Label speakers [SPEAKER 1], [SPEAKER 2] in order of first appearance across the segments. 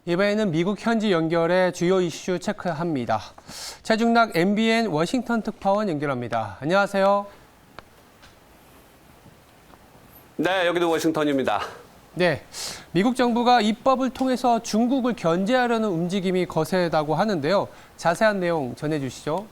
[SPEAKER 1] 이번에는 미국 현지 연결해 주요 이슈 체크합니다. 최중락 MBN 워싱턴 특파원 연결합니다. 안녕하세요.
[SPEAKER 2] 네, 여기도 워싱턴입니다.
[SPEAKER 1] 네, 미국 정부가 입법을 통해서 중국을 견제하려는 움직임이 거세다고 하는데요. 자세한 내용 전해주시죠.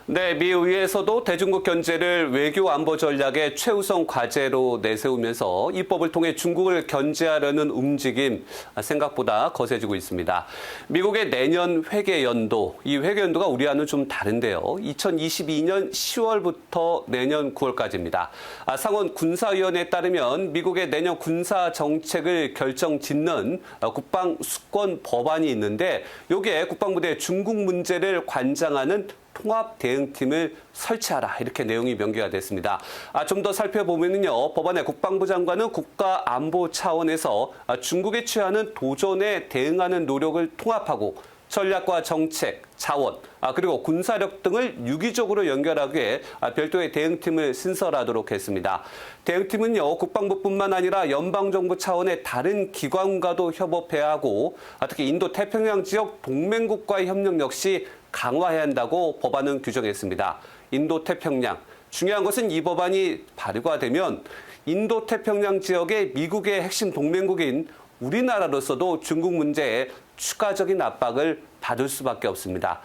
[SPEAKER 2] 네, 미 의회에서도 대중국 견제를 외교 안보 전략의 최우선 과제로 내세우면서 입법을 통해 중국을 견제하려는 움직임 생각보다 거세지고 있습니다. 미국의 내년 회계연도, 이 회계연도가 우리와는 좀 다른데요. 2022년 10월부터 내년 9월까지입니다. 상원 군사위원회에 따르면 미국의 내년 군사 정책을 결정 짓는 국방수권 법안이 있는데 여기에 국방부대 중국 문제를 관장하는 통합 대응팀을 설치하라 이렇게 내용이 명기가 됐습니다. 좀 더 살펴보면요, 법안의 국방부 장관은 국가 안보 차원에서 중국에 취하는 도전에 대응하는 노력을 통합하고 전략과 정책, 자원, 그리고 군사력 등을 유기적으로 연결하기 위해 별도의 대응팀을 신설하도록 했습니다. 대응팀은요, 국방부뿐만 아니라 연방정부 차원의 다른 기관과도 협업해야 하고 특히 인도 태평양 지역 동맹국과의 협력 역시 강화해야 한다고 법안은 규정했습니다. 인도 태평양. 중요한 것은 이 법안이 발의가 되면 인도 태평양 지역의 미국의 핵심 동맹국인 우리나라로서도 중국 문제에 추가적인 압박을 받을 수밖에 없습니다.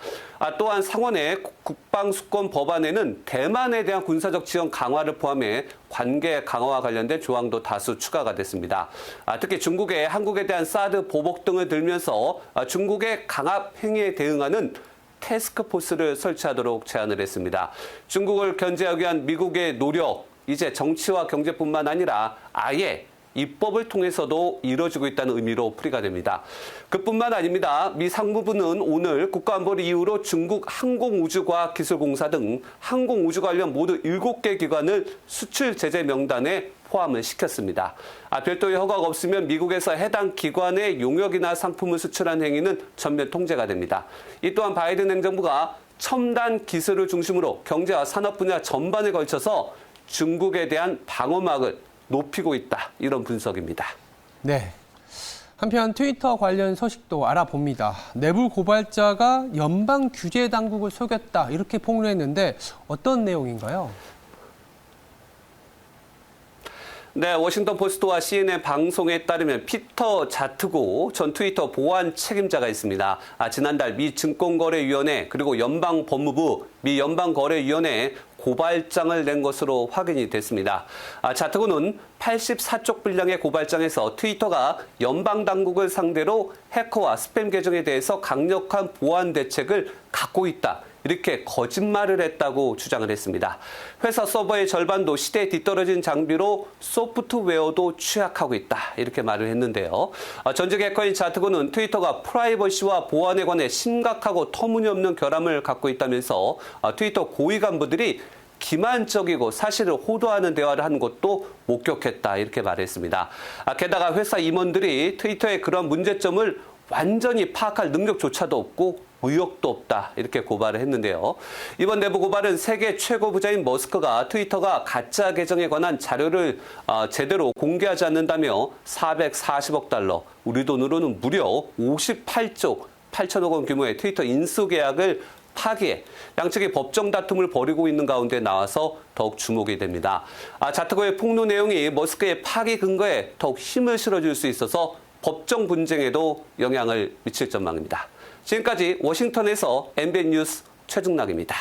[SPEAKER 2] 또한 상원의 국방수권 법안에는 대만에 대한 군사적 지원 강화를 포함해 관계 강화와 관련된 조항도 다수 추가가 됐습니다. 특히 중국의 한국에 대한 사드 보복 등을 들면서 중국의 강압 행위에 대응하는 태스크포스를 설치하도록 제안을 했습니다. 중국을 견제하기 위한 미국의 노력, 이제 정치와 경제뿐만 아니라 아예 입법을 통해서도 이루어지고 있다는 의미로 풀이가 됩니다. 그뿐만 아닙니다. 미 상무부는 오늘 국가안보를 이유로 중국 항공우주과학기술공사 등 항공우주 관련 모두 7개 기관을 수출 제재 명단에 포함을 시켰습니다. 별도의 허가가 없으면 미국에서 해당 기관의 용역이나 상품을 수출한 행위는 전면 통제가 됩니다. 이 또한 바이든 행정부가 첨단 기술을 중심으로 경제와 산업 분야 전반에 걸쳐서 중국에 대한 방어막을 높이고 있다. 이런 분석입니다.
[SPEAKER 1] 네. 한편 트위터 관련 소식도 알아봅니다. 내부 고발자가 연방 규제 당국을 속였다. 이렇게 폭로했는데 어떤 내용인가요?
[SPEAKER 2] 네, 워싱턴 포스트와 CNN 방송에 따르면 피터 자트고 전 트위터 보안 책임자가 있습니다. 지난달 미 증권거래위원회 그리고 연방법무부, 미 연방거래위원회에 고발장을 낸 것으로 확인이 됐습니다. 자트고는 84쪽 분량의 고발장에서 트위터가 연방당국을 상대로 해커와 스팸 계정에 대해서 강력한 보안 대책을 갖고 있다. 이렇게 거짓말을 했다고 주장을 했습니다. 회사 서버의 절반도 시대에 뒤떨어진 장비로 소프트웨어도 취약하고 있다. 이렇게 말을 했는데요. 전직 해커인 자트고는 트위터가 프라이버시와 보안에 관해 심각하고 터무니없는 결함을 갖고 있다면서 트위터 고위 간부들이 기만적이고 사실을 호도하는 대화를 하는 것도 목격했다. 이렇게 말했습니다. 게다가 회사 임원들이 트위터의 그런 문제점을 완전히 파악할 능력조차도 없고 의욕도 없다. 이렇게 고발을 했는데요. 이번 내부 고발은 세계 최고 부자인 머스크가 트위터가 가짜 계정에 관한 자료를 제대로 공개하지 않는다며 440억 달러, 우리 돈으로는 무려 58조 8천억 원 규모의 트위터 인수 계약을 파기해 양측이 법정 다툼을 벌이고 있는 가운데 나와서 더욱 주목이 됩니다. 자트고의 폭로 내용이 머스크의 파기 근거에 더욱 힘을 실어줄 수 있어서 법정 분쟁에도 영향을 미칠 전망입니다. 지금까지 워싱턴에서 MBN 뉴스 최중락입니다.